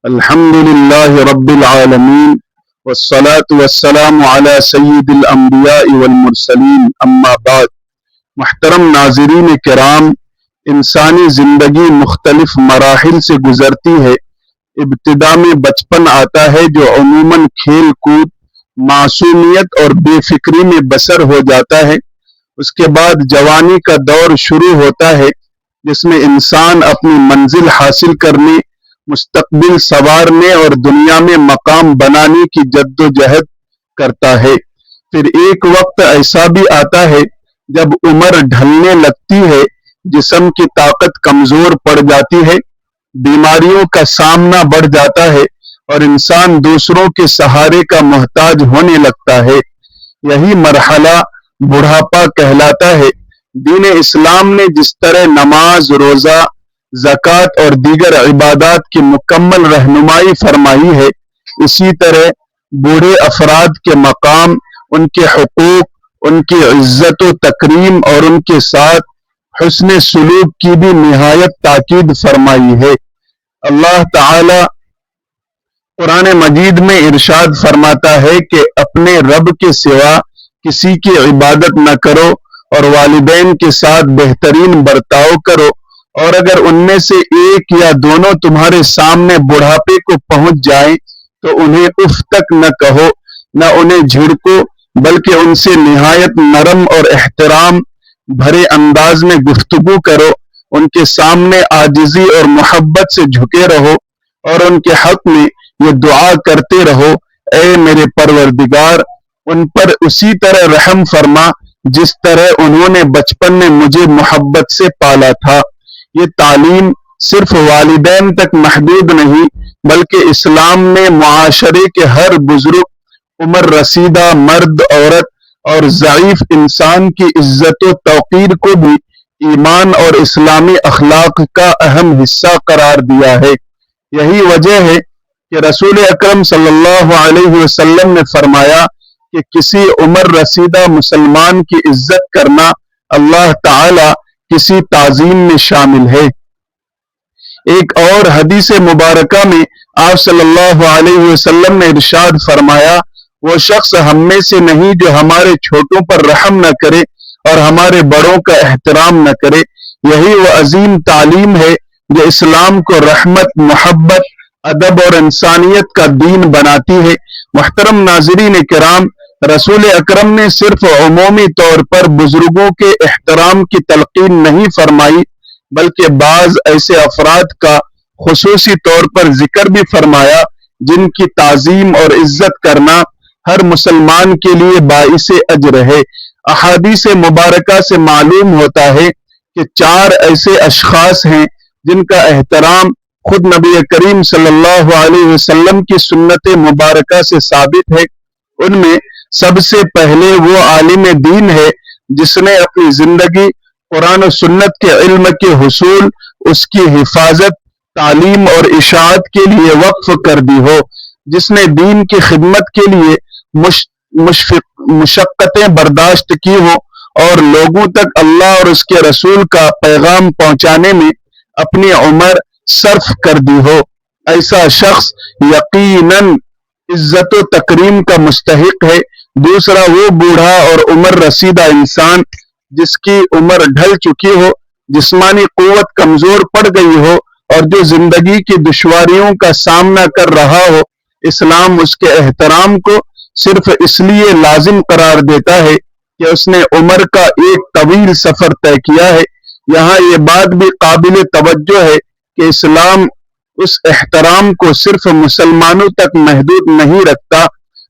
الحمد للہ رب العالمین والصلاة والسلام علی سید الانبیاء والمرسلین اما بعد۔ محترم ناظرین کرام، انسانی زندگی مختلف مراحل سے گزرتی ہے۔ ابتدا میں بچپن آتا ہے جو عموماً کھیل کود، معصومیت اور بے فکری میں بسر ہو جاتا ہے۔ اس کے بعد جوانی کا دور شروع ہوتا ہے جس میں انسان اپنی منزل حاصل کرنے، مستقبل سنوارنے اور دنیا میں مقام بنانے کی جد و جہد کرتا ہے۔ پھر ایک وقت ایسا بھی آتا ہے جب عمر ڈھلنے لگتی ہے، جسم کی طاقت کمزور پڑ جاتی ہے، بیماریوں کا سامنا بڑھ جاتا ہے اور انسان دوسروں کے سہارے کا محتاج ہونے لگتا ہے۔ یہی مرحلہ بڑھاپا کہلاتا ہے۔ دین اسلام نے جس طرح نماز، روزہ، زکوٰۃ اور دیگر عبادات کی مکمل رہنمائی فرمائی ہے، اسی طرح بوڑھے افراد کے مقام، ان کے حقوق، ان کی عزت و تکریم اور ان کے ساتھ حسن سلوک کی بھی نہایت تاکید فرمائی ہے۔ اللہ تعالی قرآن مجید میں ارشاد فرماتا ہے کہ اپنے رب کے سوا کسی کی عبادت نہ کرو اور والدین کے ساتھ بہترین برتاؤ کرو، اور اگر ان میں سے ایک یا دونوں تمہارے سامنے بڑھاپے کو پہنچ جائیں تو انہیں اف تک نہ کہو، نہ انہیں جھڑکو، بلکہ ان سے نہایت نرم اور احترام بھرے انداز میں گفتگو کرو۔ ان کے سامنے عاجزی اور محبت سے جھکے رہو اور ان کے حق میں یہ دعا کرتے رہو، اے میرے پروردگار، ان پر اسی طرح رحم فرما جس طرح انہوں نے بچپن میں مجھے محبت سے پالا تھا۔ یہ تعلیم صرف والدین تک محدود نہیں، بلکہ اسلام میں معاشرے کے ہر بزرگ، عمر رسیدہ، مرد، عورت اور ضعیف انسان کی عزت و توقیر کو بھی ایمان اور اسلامی اخلاق کا اہم حصہ قرار دیا ہے۔ یہی وجہ ہے کہ رسول اکرم صلی اللہ علیہ وسلم نے فرمایا کہ کسی عمر رسیدہ مسلمان کی عزت کرنا اللہ تعالی کسی تعظیم میں شامل ہے۔ ایک اور حدیث مبارکہ میں آپ صلی اللہ علیہ وسلم نے ارشاد فرمایا، وہ شخص ہم میں سے نہیں جو ہمارے چھوٹوں پر رحم نہ کرے اور ہمارے بڑوں کا احترام نہ کرے۔ یہی وہ عظیم تعلیم ہے جو اسلام کو رحمت، محبت، ادب اور انسانیت کا دین بناتی ہے۔ محترم ناظرین کرام، رسول اکرم نے صرف عمومی طور پر بزرگوں کے احترام کی تلقین نہیں فرمائی، بلکہ بعض ایسے افراد کا خصوصی طور پر ذکر بھی فرمایا جن کی تعظیم اور عزت کرنا ہر مسلمان کے لیے باعث اجر ہے۔ احادیث مبارکہ سے معلوم ہوتا ہے کہ 4 ایسے اشخاص ہیں جن کا احترام خود نبی کریم صلی اللہ علیہ وسلم کی سنت مبارکہ سے ثابت ہے۔ ان میں سب سے پہلے وہ عالم دین ہے جس نے اپنی زندگی قرآن و سنت کے علم کے حصول، اس کی حفاظت، تعلیم اور اشاعت کے لیے وقف کر دی ہو، جس نے دین کی خدمت کے لیے مشقتیں برداشت کی ہوں اور لوگوں تک اللہ اور اس کے رسول کا پیغام پہنچانے میں اپنی عمر صرف کر دی ہو۔ ایسا شخص یقیناً عزت و تکریم کا مستحق ہے۔ دوسرا، وہ بوڑھا اور عمر رسیدہ انسان جس کی عمر ڈھل چکی ہو، جسمانی قوت کمزور پڑ گئی ہو اور جو زندگی کی دشواریوں کا سامنا کر رہا ہو۔ اسلام اس کے احترام کو صرف اس لیے لازم قرار دیتا ہے کہ اس نے عمر کا ایک طویل سفر طے کیا ہے۔ یہاں یہ بات بھی قابل توجہ ہے کہ اسلام اس احترام کو صرف مسلمانوں تک محدود نہیں رکھتا،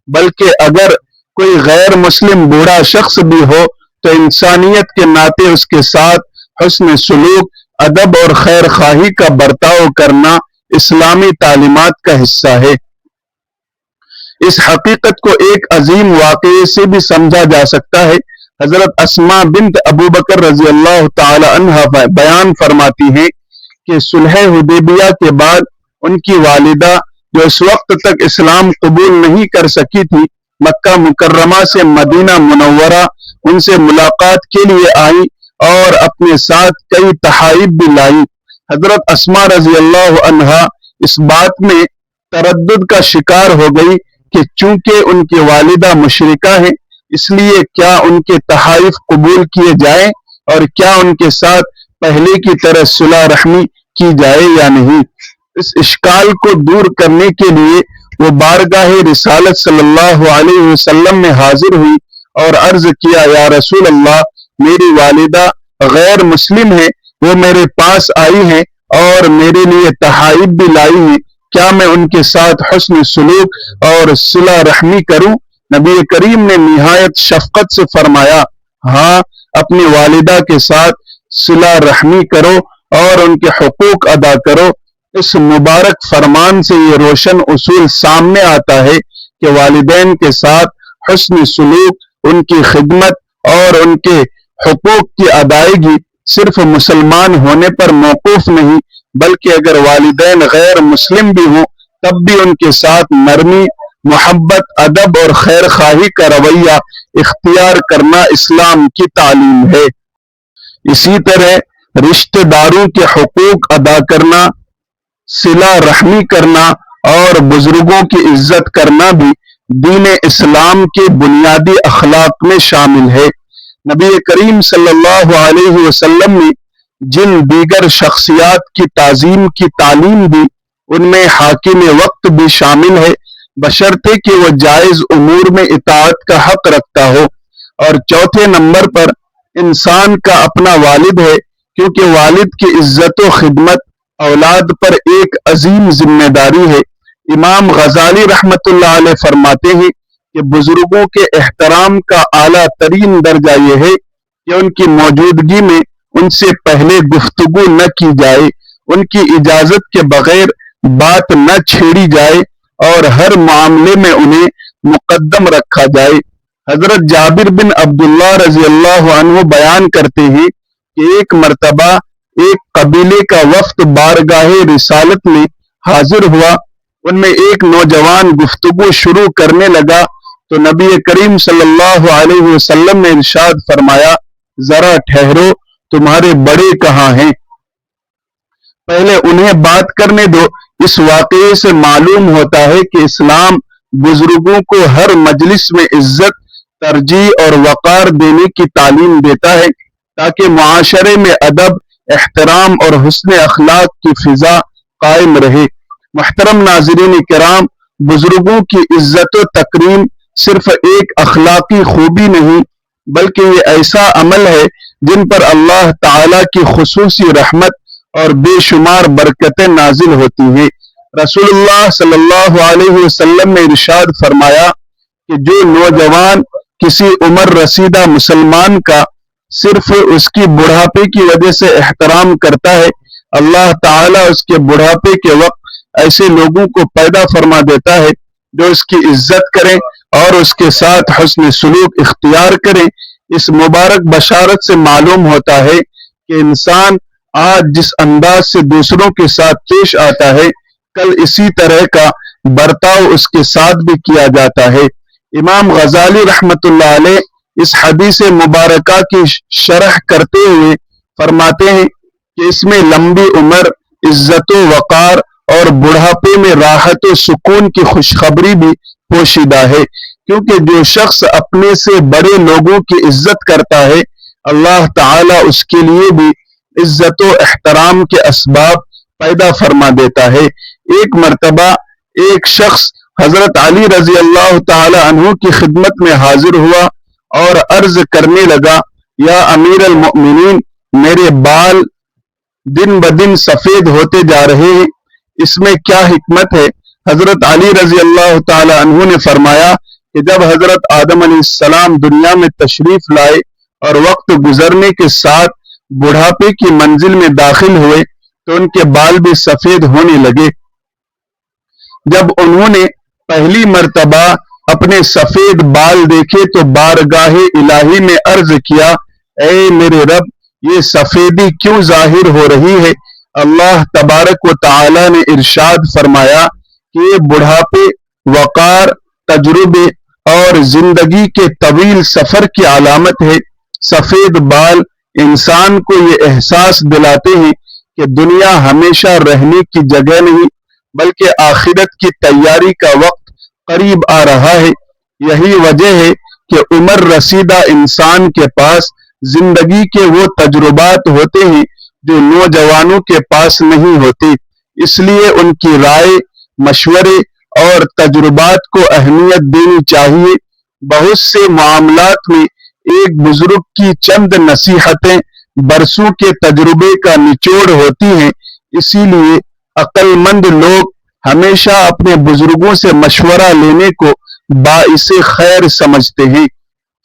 بلکہ اگر کوئی غیر مسلم بوڑھا شخص بھی ہو تو انسانیت کے ناطے اس کے ساتھ حسن سلوک، ادب اور خیر خواہی کا برتاؤ کرنا اسلامی تعلیمات کا حصہ ہے۔ اس حقیقت کو ایک عظیم واقعے سے بھی سمجھا جا سکتا ہے۔ حضرت اسماء بنت ابو بکر رضی اللہ تعالی عنہ بیان فرماتی ہیں کہ صلح حدیبیہ کے بعد ان کی والدہ جو اس وقت تک اسلام قبول نہیں کر سکی تھی، مکہ مکرمہ سے مدینہ منورہ ان سے ملاقات کے لیے آئیں اور اپنے ساتھ کئی تحائف بھی لائی۔ حضرت اسماء رضی اللہ عنہا اس بات میں تردد کا شکار ہو گئی کہ چونکہ ان کی والدہ مشرکہ ہیں اس لیے کیا ان کے تحائف قبول کیے جائیں اور کیا ان کے ساتھ پہلے کی طرح صلح رحمی کی جائے یا نہیں۔ اس اشکال کو دور کرنے کے لیے وہ بارگاہ رسالت صلی اللہ علیہ وسلم میں حاضر ہوئی اور عرض کیا، یا رسول اللہ، میری والدہ غیر مسلم ہے، وہ میرے پاس آئی ہیں اور میرے لیے تحائف بھی لائی ہیں، کیا میں ان کے ساتھ حسن سلوک اور صلہ رحمی کروں؟ نبی کریم نے نہایت شفقت سے فرمایا، ہاں، اپنی والدہ کے ساتھ صلہ رحمی کرو اور ان کے حقوق ادا کرو۔ اس مبارک فرمان سے یہ روشن اصول سامنے آتا ہے کہ والدین کے ساتھ حسن سلوک، ان کی خدمت اور ان کے حقوق کی ادائیگی صرف مسلمان ہونے پر موقوف نہیں، بلکہ اگر والدین غیر مسلم بھی ہوں تب بھی ان کے ساتھ نرمی، محبت، ادب اور خیر خواہی کا رویہ اختیار کرنا اسلام کی تعلیم ہے۔ اسی طرح رشتہ داروں کے حقوق ادا کرنا، صلہ رحمی کرنا اور بزرگوں کی عزت کرنا بھی دین اسلام کے بنیادی اخلاق میں شامل ہے۔ نبی کریم صلی اللہ علیہ وسلم نے جن دیگر شخصیات کی تعظیم کی تعلیم دی ان میں حاکم وقت بھی شامل ہے، بشرطے کہ وہ جائز امور میں اطاعت کا حق رکھتا ہو۔ اور چوتھے نمبر پر انسان کا اپنا والد ہے، کیونکہ والد کی عزت و خدمت اولاد پر ایک عظیم ذمہ داری ہے۔ امام غزالی رحمۃ اللہ علیہ فرماتے ہیں کہ بزرگوں کے احترام کا اعلیٰ ترین درجہ یہ ہے کہ ان کی موجودگی میں ان سے پہلے گفتگو نہ کی جائے، ان کی اجازت کے بغیر بات نہ چھیڑی جائے اور ہر معاملے میں انہیں مقدم رکھا جائے۔ حضرت جابر بن عبداللہ رضی اللہ عنہ بیان کرتے ہیں کہ ایک مرتبہ ایک قبیلے کا وفد بارگاہ رسالت میں حاضر ہوا، ان میں ایک نوجوان گفتگو شروع کرنے لگا تو نبی کریم صلی اللہ علیہ وسلم نے ارشاد فرمایا، ذرا ٹھہرو، تمہارے بڑے کہاں ہیں؟ پہلے انہیں بات کرنے دو۔ اس واقعے سے معلوم ہوتا ہے کہ اسلام بزرگوں کو ہر مجلس میں عزت، ترجیح اور وقار دینے کی تعلیم دیتا ہے تاکہ معاشرے میں ادب، احترام اور حسن اخلاق کی فضا قائم رہے۔ محترم ناظرین کرام، بزرگوں کی عزت و تکریم صرف ایک اخلاقی خوبی نہیں بلکہ یہ ایسا عمل ہے جن پر اللہ تعالی کی خصوصی رحمت اور بے شمار برکتیں نازل ہوتی ہیں۔ رسول اللہ صلی اللہ علیہ وسلم نے ارشاد فرمایا کہ جو نوجوان کسی عمر رسیدہ مسلمان کا صرف اس کی بڑھاپے کی وجہ سے احترام کرتا ہے، اللہ تعالیٰ اس کے بڑھاپے کے وقت ایسے لوگوں کو پیدا فرما دیتا ہے جو اس کی عزت کریں اور اس کے ساتھ حسن سلوک اختیار کریں۔ اس مبارک بشارت سے معلوم ہوتا ہے کہ انسان آج جس انداز سے دوسروں کے ساتھ پیش آتا ہے، کل اسی طرح کا برتاؤ اس کے ساتھ بھی کیا جاتا ہے۔ امام غزالی رحمۃ اللہ علیہ اس حدیث مبارکہ کی شرح کرتے ہوئے فرماتے ہیں کہ اس میں لمبی عمر، عزت و وقار اور بڑھاپے میں راحت و سکون کی خوشخبری بھی پوشیدہ ہے، کیونکہ جو شخص اپنے سے بڑے لوگوں کی عزت کرتا ہے اللہ تعالیٰ اس کے لیے بھی عزت و احترام کے اسباب پیدا فرما دیتا ہے۔ ایک مرتبہ ایک شخص حضرت علی رضی اللہ تعالی عنہ کی خدمت میں حاضر ہوا اور عرض کرنے لگا، یا امیر المؤمنین، میرے بال دن بدن سفید ہوتے جا رہے ہیں، اس میں کیا حکمت ہے؟ حضرت علی رضی اللہ تعالی عنہ نے فرمایا کہ جب حضرت آدم علیہ السلام دنیا میں تشریف لائے اور وقت گزرنے کے ساتھ بڑھاپے کی منزل میں داخل ہوئے تو ان کے بال بھی سفید ہونے لگے۔ جب انہوں نے پہلی مرتبہ اپنے سفید بال دیکھے تو بارگاہ الہی میں عرض کیا، اے میرے رب، یہ سفیدی کیوں ظاہر ہو رہی ہے؟ اللہ تبارک و تعالی نے ارشاد فرمایا کہ یہ بڑھاپے، وقار، تجربے اور زندگی کے طویل سفر کی علامت ہے۔ سفید بال انسان کو یہ احساس دلاتے ہیں کہ دنیا ہمیشہ رہنے کی جگہ نہیں بلکہ آخرت کی تیاری کا وقت قریب آ رہا ہے۔ یہی وجہ ہے کہ عمر رسیدہ انسان کے پاس زندگی کے وہ تجربات ہوتے ہیں جو نوجوانوں کے پاس نہیں ہوتے، اس لیے ان کی رائے، مشورے اور تجربات کو اہمیت دینی چاہیے۔ بہت سے معاملات میں ایک بزرگ کی چند نصیحتیں برسوں کے تجربے کا نچوڑ ہوتی ہیں، اسی لیے عقل مند لوگ ہمیشہ اپنے بزرگوں سے مشورہ لینے کو باعث خیر سمجھتے ہیں۔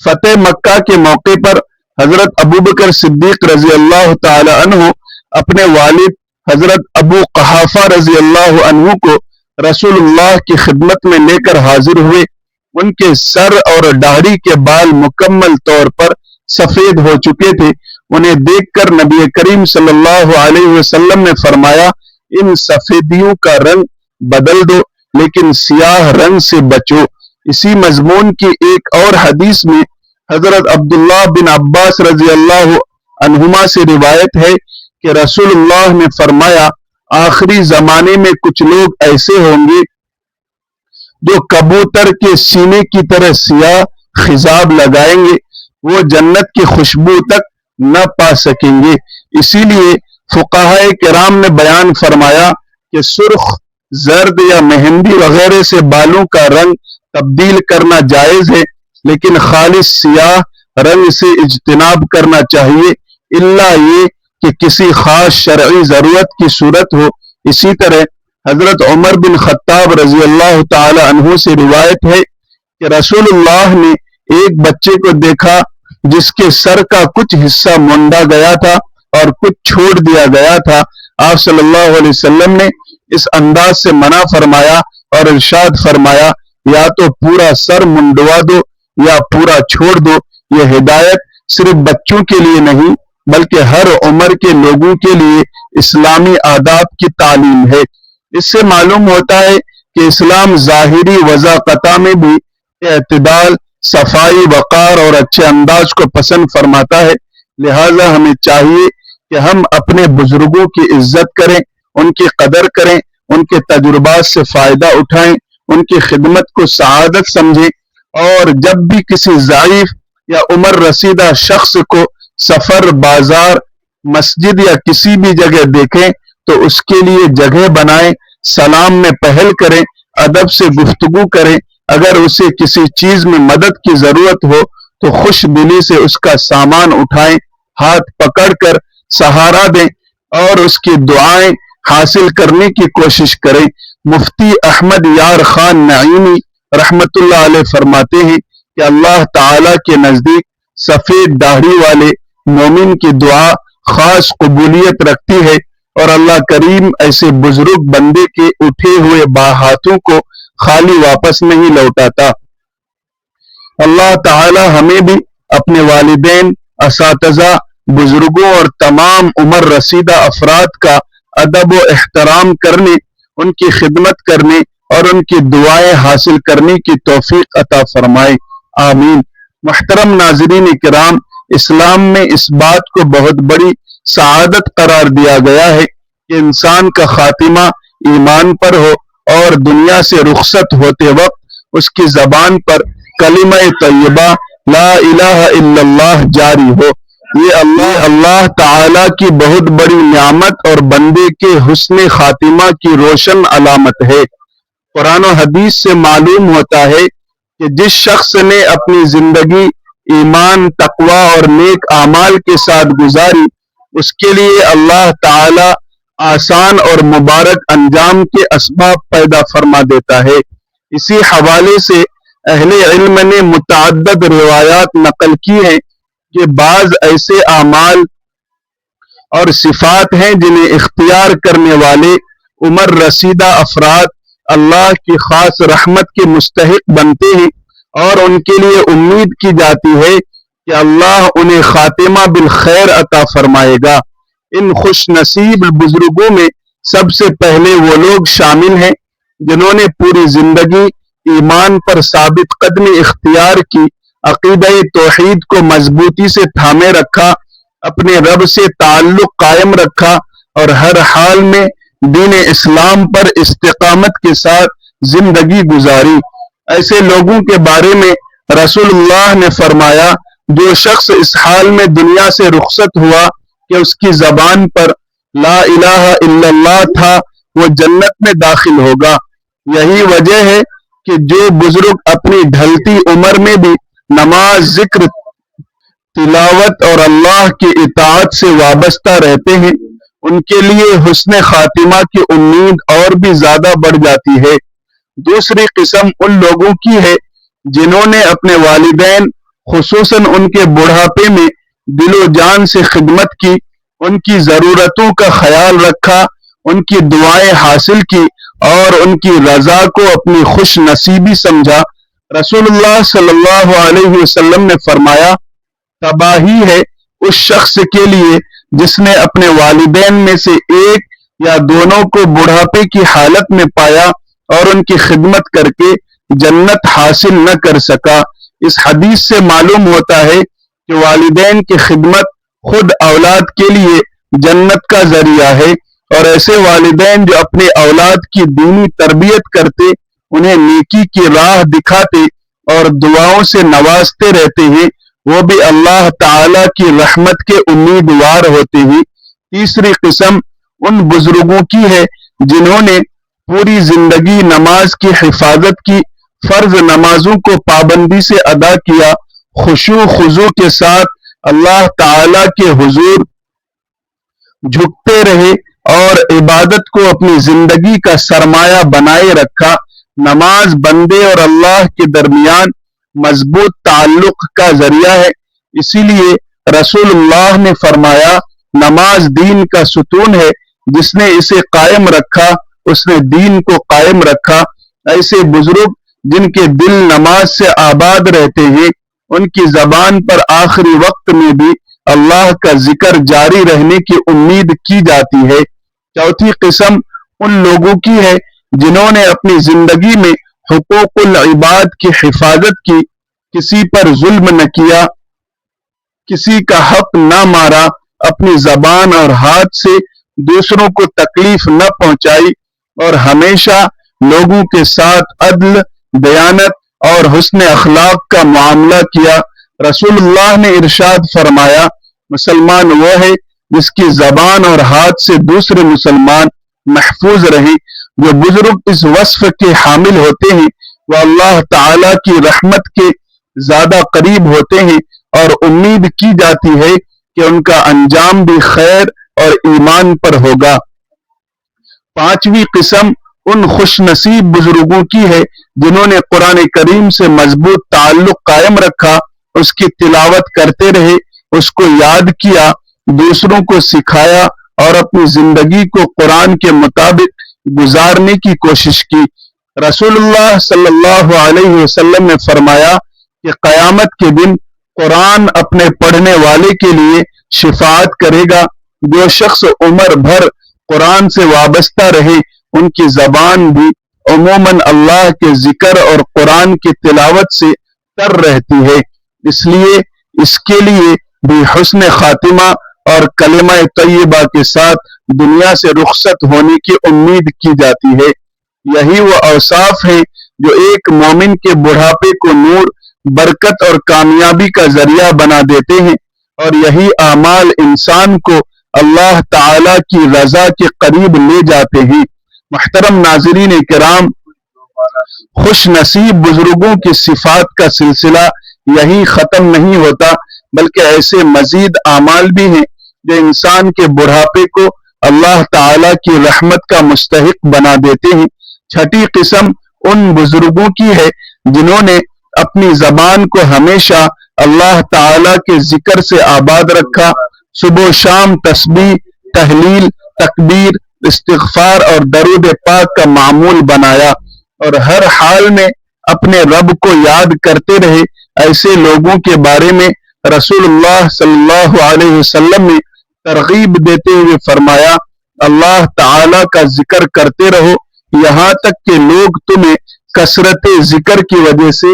فتح مکہ کے موقع پر حضرت ابوبکر صدیق رضی اللہ تعالی عنہ اپنے والد حضرت ابو قحافہ رضی اللہ عنہ کو رسول اللہ کی خدمت میں لے کر حاضر ہوئے۔ ان کے سر اور داڑھی کے بال مکمل طور پر سفید ہو چکے تھے۔ انہیں دیکھ کر نبی کریم صلی اللہ علیہ وسلم نے فرمایا، ان سفیدیوں کا رنگ بدل دو لیکن سیاہ رنگ سے بچو۔ اسی مضمون کی ایک اور حدیث میں حضرت عبداللہ بن عباس رضی اللہ عنہما سے روایت ہے کہ رسول اللہ نے فرمایا، آخری زمانے میں کچھ لوگ ایسے ہوں گے جو کبوتر کے سینے کی طرح سیاہ خضاب لگائیں گے، وہ جنت کی خوشبو تک نہ پا سکیں گے۔ اسی لیے فقہائے کرام نے بیان فرمایا کہ سرخ، زرد یا مہندی وغیرہ سے بالوں کا رنگ تبدیل کرنا جائز ہے، لیکن خالص سیاہ رنگ سے اجتناب کرنا چاہیے، الا یہ کہ کسی خاص شرعی ضرورت کی صورت ہو۔ اسی طرح حضرت عمر بن خطاب رضی اللہ تعالی عنہ سے روایت ہے کہ رسول اللہ نے ایک بچے کو دیکھا جس کے سر کا کچھ حصہ مونڈا گیا تھا اور کچھ چھوڑ دیا گیا تھا۔ آپ صلی اللہ علیہ وسلم نے اس انداز سے منع فرمایا اور ارشاد فرمایا، یا تو پورا سر منڈوا دو یا پورا چھوڑ دو۔ یہ ہدایت صرف بچوں کے لیے نہیں بلکہ ہر عمر کے لوگوں کے لیے اسلامی آداب کی تعلیم ہے۔ اس سے معلوم ہوتا ہے کہ اسلام ظاہری وضاقتہ میں بھی اعتدال، صفائی، وقار اور اچھے انداز کو پسند فرماتا ہے۔ لہٰذا ہمیں چاہیے کہ ہم اپنے بزرگوں کی عزت کریں، ان کی قدر کریں، ان کے تجربات سے فائدہ اٹھائیں، ان کی خدمت کو سعادت سمجھیں، اور جب بھی کسی ضعیف یا عمر رسیدہ شخص کو سفر، بازار، مسجد یا کسی بھی جگہ دیکھیں تو اس کے لیے جگہ بنائیں، سلام میں پہل کریں، ادب سے گفتگو کریں، اگر اسے کسی چیز میں مدد کی ضرورت ہو تو خوش دلی سے اس کا سامان اٹھائیں، ہاتھ پکڑ کر سہارا دیں اور اس کی دعائیں حاصل کرنے کی کوشش کریں۔ مفتی احمد یار خان نعیمی رحمت اللہ علیہ فرماتے ہیں کہ اللہ تعالی کے نزدیک سفید داڑھی والے مومن کی دعا خاص قبولیت رکھتی ہے، اور اللہ کریم ایسے بزرگ بندے کے اٹھے ہوئے ہاتھوں کو خالی واپس نہیں لوٹاتا۔ اللہ تعالی ہمیں بھی اپنے والدین، اساتذہ، بزرگوں اور تمام عمر رسیدہ افراد کا ادب و احترام کرنے، ان کی خدمت کرنے اور ان کی دعائیں حاصل کرنے کی توفیق عطا فرمائے، آمین۔ محترم ناظرین کرام، اسلام میں اس بات کو بہت بڑی سعادت قرار دیا گیا ہے کہ انسان کا خاتمہ ایمان پر ہو اور دنیا سے رخصت ہوتے وقت اس کی زبان پر کلمہ طیبہ لا الہ الا اللہ جاری ہو۔ یہ اللہ تعالی کی بہت بڑی نعمت اور بندے کے حسن خاتمہ کی روشن علامت ہے۔ قرآن و حدیث سے معلوم ہوتا ہے کہ جس شخص نے اپنی زندگی ایمان، تقوی اور نیک اعمال کے ساتھ گزاری، اس کے لیے اللہ تعالی آسان اور مبارک انجام کے اسباب پیدا فرما دیتا ہے۔ اسی حوالے سے اہل علم نے متعدد روایات نقل کی ہیں کہ بعض ایسے اعمال اور صفات ہیں جنہیں اختیار کرنے والے عمر رسیدہ افراد اللہ کی خاص رحمت کے مستحق بنتے ہیں، اور ان کے لیے امید کی جاتی ہے کہ اللہ انہیں خاتمہ بالخیر عطا فرمائے گا۔ ان خوش نصیب بزرگوں میں سب سے پہلے وہ لوگ شامل ہیں جنہوں نے پوری زندگی ایمان پر ثابت قدمی اختیار کی، عقیدہ توحید کو مضبوطی سے تھامے رکھا، اپنے رب سے تعلق قائم رکھا اور ہر حال میں دین اسلام پر استقامت کے ساتھ زندگی گزاری۔ ایسے لوگوں کے بارے میں رسول اللہ نے فرمایا، جو شخص اس حال میں دنیا سے رخصت ہوا کہ اس کی زبان پر لا الہ الا اللہ تھا، وہ جنت میں داخل ہوگا۔ یہی وجہ ہے کہ جو بزرگ اپنی ڈھلتی عمر میں بھی نماز، ذکر، تلاوت اور اللہ کی اطاعت سے وابستہ رہتے ہیں، ان کے لیے حسن خاتمہ کی امید اور بھی زیادہ بڑھ جاتی ہے۔ دوسری قسم ان لوگوں کی ہے جنہوں نے اپنے والدین، خصوصاً ان کے بڑھاپے میں دل و جان سے خدمت کی، ان کی ضرورتوں کا خیال رکھا، ان کی دعائیں حاصل کی اور ان کی رضا کو اپنی خوش نصیبی سمجھا۔ رسول اللہ صلی اللہ علیہ وسلم نے فرمایا، تباہی ہے اس شخص کے لیے جس نے اپنے والدین میں سے ایک یا دونوں کو بڑھاپے کی حالت میں پایا اور ان کی خدمت کر کے جنت حاصل نہ کر سکا۔ اس حدیث سے معلوم ہوتا ہے کہ والدین کی خدمت خود اولاد کے لیے جنت کا ذریعہ ہے، اور ایسے والدین جو اپنے اولاد کی دینی تربیت کرتے، انہیں نیکی کی راہ دکھاتے اور دعاؤں سے نوازتے رہتے ہیں، وہ بھی اللہ تعالی کی رحمت کے امیدوار ہوتے ہیں۔ تیسری قسم ان بزرگوں کی ہے جنہوں نے پوری زندگی نماز کی حفاظت کی، فرض نمازوں کو پابندی سے ادا کیا، خشوع خضوع کے ساتھ اللہ تعالی کے حضور جھکتے رہے اور عبادت کو اپنی زندگی کا سرمایہ بنائے رکھا۔ نماز بندے اور اللہ کے درمیان مضبوط تعلق کا ذریعہ ہے، اسی لیے رسول اللہ نے فرمایا، نماز دین کا ستون ہے، جس نے اسے قائم رکھا اس نے دین کو قائم رکھا۔ ایسے بزرگ جن کے دل نماز سے آباد رہتے ہیں، ان کی زبان پر آخری وقت میں بھی اللہ کا ذکر جاری رہنے کی امید کی جاتی ہے۔ چوتھی قسم ان لوگوں کی ہے جنہوں نے اپنی زندگی میں حقوق العباد کی حفاظت کی، کسی پر ظلم نہ کیا، کسی کا حق نہ مارا، اپنی زبان اور ہاتھ سے دوسروں کو تکلیف نہ پہنچائی، اور ہمیشہ لوگوں کے ساتھ عدل، دیانت اور حسن اخلاق کا معاملہ کیا۔ رسول اللہ نے ارشاد فرمایا، مسلمان وہ ہے جس کی زبان اور ہاتھ سے دوسرے مسلمان محفوظ رہیں۔ جو بزرگ اس وصف کے حامل ہوتے ہیں، وہ اللہ تعالی کی رحمت کے زیادہ قریب ہوتے ہیں، اور امید کی جاتی ہے کہ ان کا انجام بھی خیر اور ایمان پر ہوگا۔ پانچویں قسم ان خوش نصیب بزرگوں کی ہے جنہوں نے قرآن کریم سے مضبوط تعلق قائم رکھا، اس کی تلاوت کرتے رہے، اس کو یاد کیا، دوسروں کو سکھایا اور اپنی زندگی کو قرآن کے مطابق گزارنے کی کوشش کی۔ رسول اللہ صلی اللہ علیہ وسلم نے فرمایا کہ قیامت کے دن قرآن اپنے پڑھنے والے کے لیے شفاعت کرے گا۔ جو شخص عمر بھر قرآن سے وابستہ رہے، ان کی زبان بھی عموماً اللہ کے ذکر اور قرآن کی تلاوت سے تر رہتی ہے، اس لیے اس کے لیے بھی حسن خاتمہ اور کلمہ طیبہ کے ساتھ دنیا سے رخصت ہونے کی امید کی جاتی ہے۔ یہی وہ اوصاف ہیں جو ایک مومن کے بڑھاپے کو نور، برکت اور کامیابی کا ذریعہ بنا دیتے ہیں، اور یہی اعمال انسان کو اللہ تعالی کی رضا کے قریب لے جاتے ہیں۔ محترم ناظرین کرام، خوش نصیب بزرگوں کی صفات کا سلسلہ یہی ختم نہیں ہوتا، بلکہ ایسے مزید اعمال بھی ہیں جو انسان کے بڑھاپے کو اللہ تعالی کی رحمت کا مستحق بنا دیتے ہیں۔ چھٹی قسم ان بزرگوں کی ہے جنہوں نے اپنی زبان کو ہمیشہ اللہ تعالی کے ذکر سے آباد رکھا، صبح و شام تسبیح، تحلیل، تکبیر، استغفار اور درود پاک کا معمول بنایا، اور ہر حال میں اپنے رب کو یاد کرتے رہے۔ ایسے لوگوں کے بارے میں رسول اللہ صلی اللہ علیہ وسلم نے ترغیب دیتے ہوئے فرمایا، اللہ تعالی کا ذکر کرتے رہو یہاں تک کہ لوگ تمہیں کثرت ذکر کی وجہ سے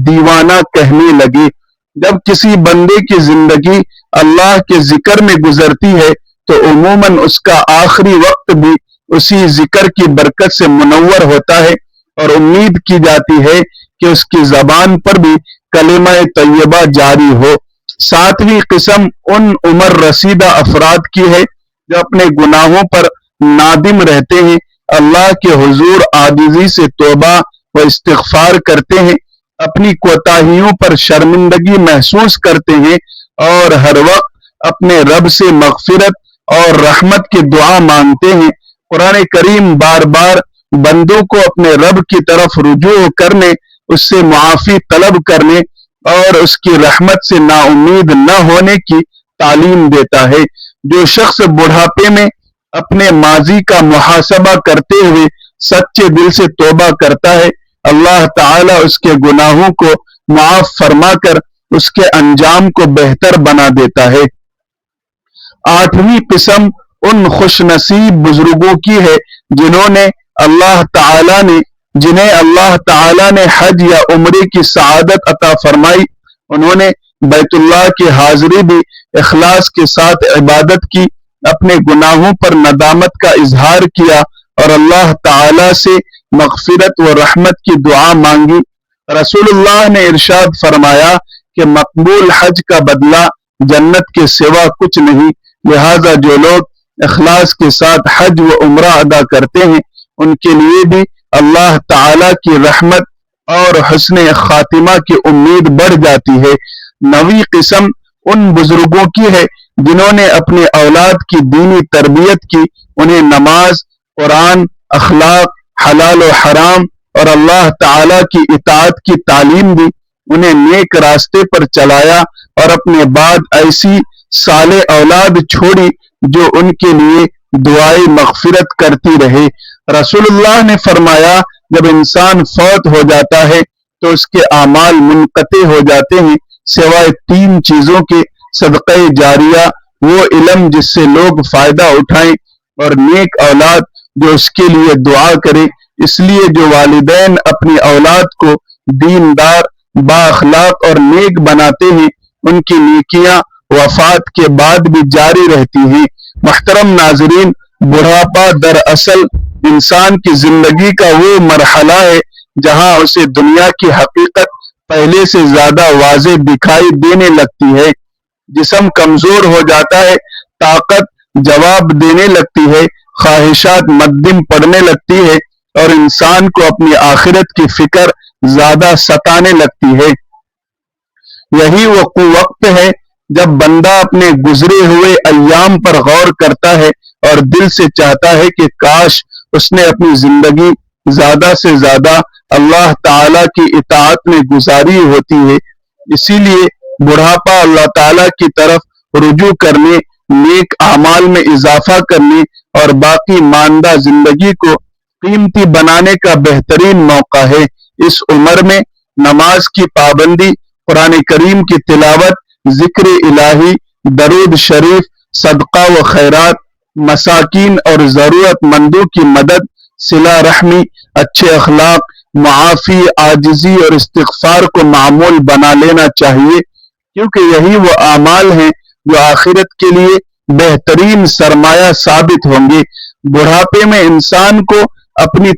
دیوانہ کہنے لگے۔ جب کسی بندے کی زندگی اللہ کے ذکر میں گزرتی ہے تو عموماً اس کا آخری وقت بھی اسی ذکر کی برکت سے منور ہوتا ہے اور امید کی جاتی ہے کہ اس کی زبان پر بھی کلمہ طیبہ جاری ہو۔ ساتویں قسم ان عمر رسیدہ افراد کی ہے جو اپنے گناہوں پر نادم رہتے ہیں، اللہ کے حضور عاجزی سے توبہ و استغفار کرتے ہیں، اپنی کوتاہیوں پر شرمندگی محسوس کرتے ہیں اور ہر وقت اپنے رب سے مغفرت اور رحمت کی دعا مانگتے ہیں۔ قرآن کریم بار بار بندوں کو اپنے رب کی طرف رجوع کرنے، اس سے معافی طلب کرنے اور اس کی رحمت سے نا امید نہ ہونے کی تعلیم دیتا ہے۔ جو شخص بڑھاپے میں اپنے ماضی کا محاسبہ کرتے ہوئے سچے دل سے توبہ کرتا ہے، اللہ تعالیٰ اس کے گناہوں کو معاف فرما کر اس کے انجام کو بہتر بنا دیتا ہے۔ آٹھویں قسم ان خوش نصیب بزرگوں کی ہے جنہیں اللہ تعالیٰ نے حج یا عمرے کی سعادت عطا فرمائی۔ انہوں نے بیت اللہ کی حاضری بھی اخلاص کے ساتھ عبادت کی، اپنے گناہوں پر ندامت کا اظہار کیا اور اللہ تعالیٰ سے مغفرت و رحمت کی دعا مانگی۔ رسول اللہ نے ارشاد فرمایا کہ مقبول حج کا بدلہ جنت کے سوا کچھ نہیں، لہذا جو لوگ اخلاص کے ساتھ حج و عمرہ ادا کرتے ہیں ان کے لیے بھی اللہ تعالیٰ کی رحمت اور حسن خاتمہ کی امید بڑھ جاتی ہے۔ نویں قسم ان بزرگوں کی ہے جنہوں نے اپنے اولاد کی دینی تربیت کی، انہیں نماز، قرآن، اخلاق، حلال و حرام اور اللہ تعالیٰ کی اطاعت کی تعلیم دی، انہیں نیک راستے پر چلایا اور اپنے بعد ایسی صالح اولاد چھوڑی جو ان کے لیے دعائے مغفرت کرتی رہے۔ رسول اللہ نے فرمایا جب انسان فوت ہو جاتا ہے تو اس کے اعمال منقطع ہو جاتے ہیں سوائے تین چیزوں کے: صدقہ جاریہ، وہ علم جس سے لوگ فائدہ اٹھائیں، اور نیک اولاد جو اس کے لیے دعا کرے۔ اس لیے جو والدین اپنی اولاد کو دیندار، با اخلاق اور نیک بناتے ہیں ان کی نیکیاں وفات کے بعد بھی جاری رہتی ہیں۔ محترم ناظرین، بڑھاپا دراصل انسان کی زندگی کا وہ مرحلہ ہے جہاں اسے دنیا کی حقیقت پہلے سے زیادہ واضح دکھائی دینے لگتی ہے۔ جسم کمزور ہو جاتا ہے، طاقت جواب دینے لگتی ہے، خواہشات مدھم پڑنے لگتی ہے اور انسان کو اپنی آخرت کی فکر زیادہ ستانے لگتی ہے۔ یہی وہ وقت ہے جب بندہ اپنے گزرے ہوئے ایام پر غور کرتا ہے اور دل سے چاہتا ہے کہ کاش اس نے اپنی زندگی زیادہ سے زیادہ اللہ تعالیٰ کی اطاعت میں گزاری ہوتی ہے۔ اسی لیے بڑھاپا اللہ تعالیٰ کی طرف رجوع کرنے، نیک اعمال میں اضافہ کرنے اور باقی ماندہ زندگی کو قیمتی بنانے کا بہترین موقع ہے۔ اس عمر میں نماز کی پابندی، قرآن کریم کی تلاوت، ذکر الہی، درود شریف، صدقہ و خیرات، مساکین اور ضرورت مندوں کی مدد، صلہ رحمی، اچھے اخلاق، معافی، عاجزی اور استغفار کو معمول بنا لینا چاہیے، کیونکہ یہی وہ اعمال ہیں جو آخرت کے لیے بہترین سرمایہ ثابت ہوں گے۔ بڑھاپے میں انسان کو اپنی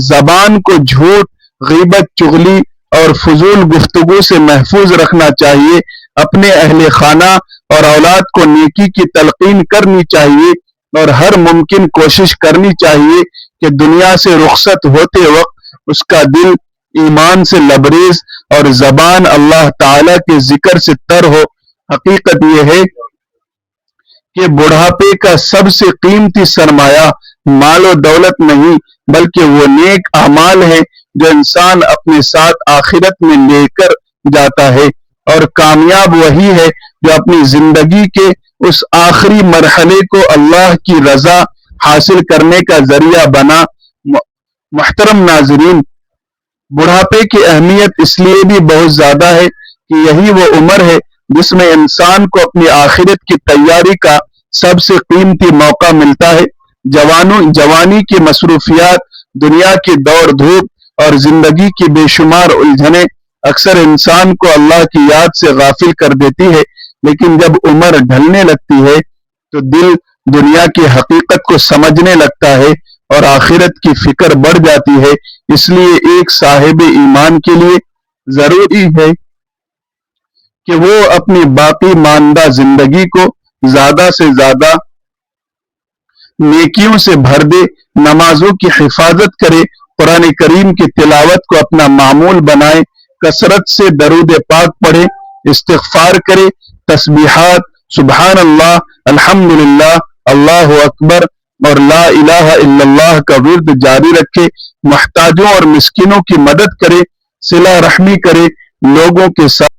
زبان کو جھوٹ، غیبت، چغلی اور فضول گفتگو سے محفوظ رکھنا چاہیے۔ اپنے اہل خانہ اور اولاد کو نیکی کی تلقین کرنی چاہیے اور ہر ممکن کوشش کرنی چاہیے کہ دنیا سے رخصت ہوتے وقت اس کا دل ایمان سے لبریز اور زبان اللہ تعالیٰ کے ذکر سے تر ہو۔ حقیقت یہ ہے کہ بڑھاپے کا سب سے قیمتی سرمایہ مال و دولت نہیں بلکہ وہ نیک اعمال ہیں جو انسان اپنے ساتھ آخرت میں لے کر جاتا ہے، اور کامیاب وہی ہے جو اپنی زندگی کے اس آخری مرحلے کو اللہ کی رضا حاصل کرنے کا ذریعہ بنا۔ محترم ناظرین، بڑھاپے کی اہمیت اس لیے بھی بہت زیادہ ہے کہ یہی وہ عمر ہے جس میں انسان کو اپنی آخرت کی تیاری کا سب سے قیمتی موقع ملتا ہے۔ جوانی کی مصروفیات، دنیا کی دوڑ دھوپ اور زندگی کی بے شمار الجھنیں اکثر انسان کو اللہ کی یاد سے غافل کر دیتی ہے، لیکن جب عمر ڈھلنے لگتی ہے تو دل دنیا کی حقیقت کو سمجھنے لگتا ہے اور آخرت کی فکر بڑھ جاتی ہے۔ اس لیے ایک صاحب ایمان کے لیے ضروری ہے کہ وہ اپنی باقی ماندہ زندگی کو زیادہ سے زیادہ نیکیوں سے بھر دے، نمازوں کی حفاظت کرے، قرآن کریم کی تلاوت کو اپنا معمول بنائے، کثرت سے درود پاک پڑھے، استغفار کرے، تسبیحات، سبحان اللہ، الحمدللہ، اللہ اکبر اور لا الہ الا اللہ کا ورد جاری رکھے، محتاجوں اور مسکینوں کی مدد کرے، صلہ رحمی کرے، لوگوں کے ساتھ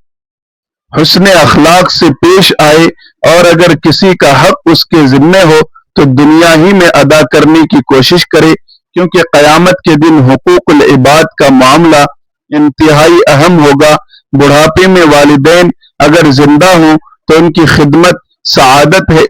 حسن اخلاق سے پیش آئے، اور اگر کسی کا حق اس کے ذمہ ہو تو دنیا ہی میں ادا کرنے کی کوشش کرے، کیونکہ قیامت کے دن حقوق العباد کا معاملہ انتہائی اہم ہوگا۔ بڑھاپے میں والدین اگر زندہ ہوں تو ان کی خدمت سعادت ہے،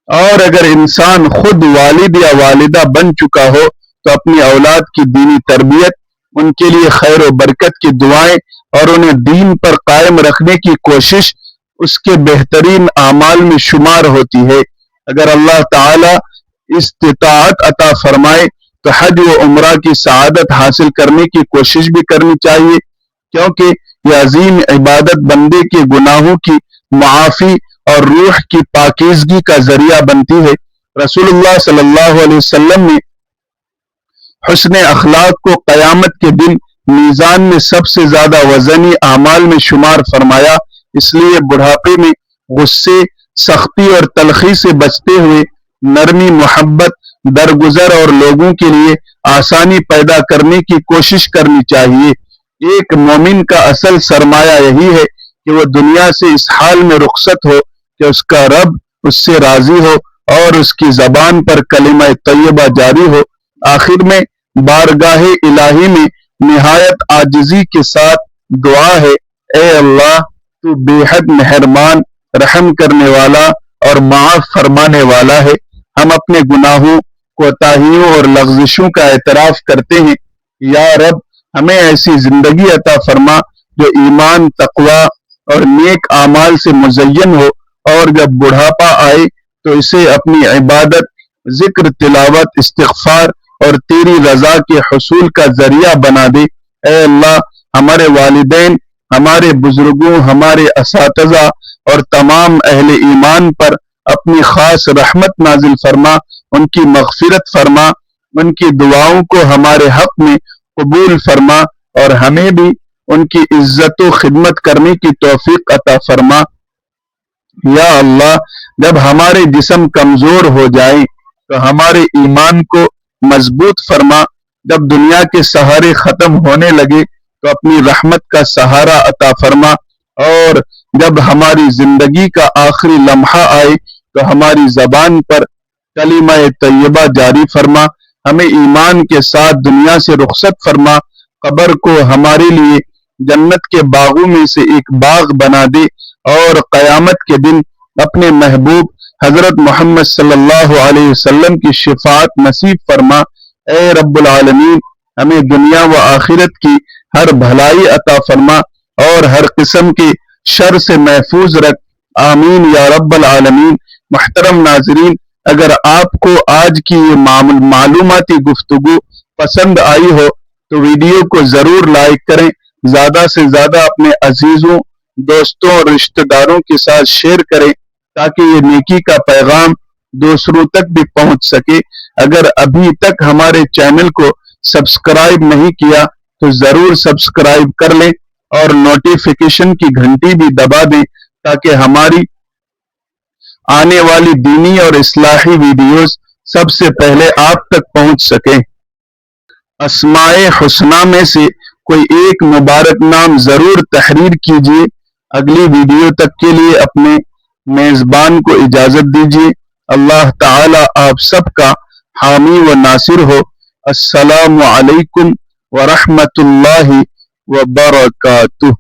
اور اگر انسان خود والد یا والدہ بن چکا ہو تو اپنی اولاد کی دینی تربیت، ان کے لیے خیر و برکت کی دعائیں اور انہیں دین پر قائم رکھنے کی کوشش اس کے بہترین اعمال میں شمار ہوتی ہے۔ اگر اللہ تعالی استطاعت عطا فرمائے تو حج و عمرہ کی سعادت حاصل کرنے کی کوشش بھی کرنی چاہیے، کیونکہ یہ عظیم عبادت بندے کے گناہوں کی معافی اور روح کی پاکیزگی کا ذریعہ بنتی ہے۔ رسول اللہ صلی اللہ علیہ وسلم نے حسن اخلاق کو قیامت کے دن میزان میں سب سے زیادہ وزنی اعمال میں شمار فرمایا۔ اس لیے بڑھاپے میں غصے، سختی اور تلخی سے بچتے ہوئے نرمی، محبت، درگزر اور لوگوں کے لیے آسانی پیدا کرنے کی کوشش کرنی چاہیے۔ ایک مومن کا اصل سرمایہ یہی ہے کہ وہ دنیا سے اس حال میں رخصت ہو کہ اس کا رب اس سے راضی ہو اور اس کی زبان پر کلمہ طیبہ جاری ہو۔ آخر میں بارگاہ الہی میں نہایت عاجزی کے ساتھ دعا ہے، اے اللہ تو بے حد مہربان، رحم کرنے والا اور معاف فرمانے والا ہے۔ ہم اپنے گناہوں، کوتاہیوں اور لغزشوں کا اعتراف کرتے ہیں۔ یا رب ہمیں ایسی زندگی عطا فرما جو ایمان، تقوی اور نیک اعمال سے مزین ہو، اور جب بڑھاپا آئے تو اسے اپنی عبادت، ذکر، تلاوت، استغفار اور تیری رضا کے حصول کا ذریعہ بنا دے۔ اے اللہ ہمارے والدین، ہمارے بزرگوں، ہمارے اساتذہ اور تمام اہل ایمان پر اپنی خاص رحمت نازل فرما، ان کی مغفرت فرما، ان کی دعاؤں کو ہمارے حق میں قبول فرما، اور ہمیں بھی ان کی عزت و خدمت کرنے کی توفیق عطا فرما۔ یا اللہ جب ہمارے جسم کمزور ہو جائیں تو ہمارے ایمان کو مضبوط فرما، جب دنیا کے سہارے ختم ہونے لگے تو اپنی رحمت کا سہارا عطا فرما، اور جب ہماری زندگی کا آخری لمحہ آئے تو ہماری زبان پر کلمہ طیبہ جاری فرما، ہمیں ایمان کے ساتھ دنیا سے رخصت فرما، قبر کو ہمارے لیے جنت کے باغوں میں سے ایک باغ بنا دے، اور قیامت کے دن اپنے محبوب حضرت محمد صلی اللہ علیہ وسلم کی شفاعت نصیب فرما۔ اے رب العالمین ہمیں دنیا و آخرت کی ہر بھلائی عطا فرما اور ہر قسم کے شر سے محفوظ رکھ، آمین یا رب العالمین۔ محترم ناظرین، اگر آپ کو آج کی یہ معلوماتی گفتگو پسند آئی ہو تو ویڈیو کو ضرور لائک کریں، زیادہ سے زیادہ اپنے عزیزوں، دوستوں اور رشتہ داروں کے ساتھ شیئر کریں تاکہ یہ نیکی کا پیغام دوسروں تک بھی پہنچ سکے۔ اگر ابھی تک ہمارے چینل کو سبسکرائب نہیں کیا تو ضرور سبسکرائب کر لیں اور نوٹیفیکیشن کی گھنٹی بھی دبا دیں تاکہ ہماری آنے والی دینی اور اصلاحی ویڈیوز سب سے پہلے آپ تک پہنچ سکیں۔ اسماء حسنہ میں سے کوئی ایک مبارک نام ضرور تحریر کیجیے۔ اگلی ویڈیو تک کے لیے اپنے میزبان کو اجازت دیجیے۔ اللہ تعالی آپ سب کا حامی و ناصر ہو۔ السلام علیکم ورحمۃ اللہ وبرکاتہ۔